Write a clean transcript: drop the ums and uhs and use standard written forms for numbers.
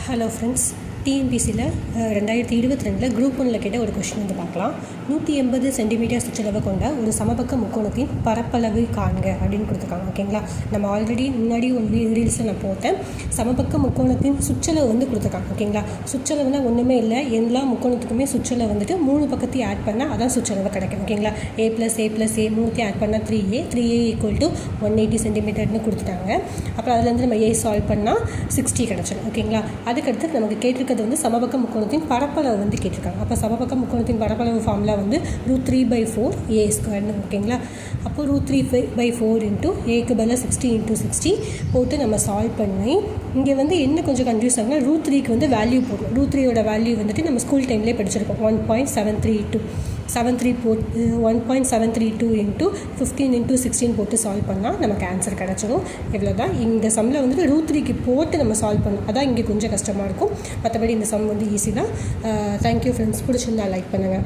Hello friends, டிஎன்பிசியில் 2022 group 1 கேட்ட ஒரு கொஷின் வந்து பார்க்கலாம். 180 சென்டிமீட்டர் சுற்றளவு கொண்ட ஒரு சமபக்க முக்கோணத்தின் பரப்பளவு காண்க அப்படின்னு கொடுத்துருக்காங்க. ஓகேங்களா, நம்ம ஆல்ரெடி முன்னாடி ஒரு ரீல்ஸில் நான் போட்டேன். சமபக்க முக்கோணத்தின் சுற்றளவு வந்து கொடுத்துருக்காங்க. ஓகேங்களா, சுற்றளவுனா ஒன்றுமே இல்லை, எல்லா முக்கோணத்துக்குமே சுற்றளவு வந்துட்டு 3 பக்கத்தையும் ஆட் பண்ணால் அதான் சுற்றளவு கிடைக்கும். ஓகேங்களா, a+a+a மூணுத்தையும் ஆட் பண்ணால் 3a = 180 சென்டிமீட்டர்னு கொடுத்துட்டாங்க. அப்புறம் அதுலேருந்து நம்ம a சால்வ் பண்ணால் 60 கிடச்சிடும். ஓகேங்களா, அதுக்கடுத்து நமக்கு கேட்டிருக்கிறது வந்து சமபக்க முக்கோணத்தின் பரப்பளவு வந்து கேட்டிருக்காங்க. அப்போ சமபக்க முக்கோணத்தின் பரப்பளவு ஃபார்முலா வந்து √3/4a². ஓகேங்களா, அப்போ √3/4 a பதிலாக 60 போட்டு நம்ம சால்வ் பண்ணி இங்கே வந்து என்ன கொஞ்சம் கன்ஃபியூஸ் ஆகுனா √3க்கு வந்து வேல்யூ போடணும். √3யோட வேல்யூ வந்துட்டு நம்ம ஸ்கூல் டைம்லேயே படிச்சிருக்கோம். 1.732 × 15 × 16 போட்டு சால்வ் பண்ணால் நமக்கு ஆன்சர் கிடச்சிடும். இவ்வளோ தான். இந்த சம்மில் வந்துட்டு √3க்கு போட்டு நம்ம சால்வ் பண்ணோம். அதான் இங்கே கொஞ்சம் கஷ்டமாக இருக்கும். மற்றபடி இந்த சம் வந்து ஈஸி தான். Thank you friends. பிடிச்சிருந்தா லைக் பண்ணுங்கள்.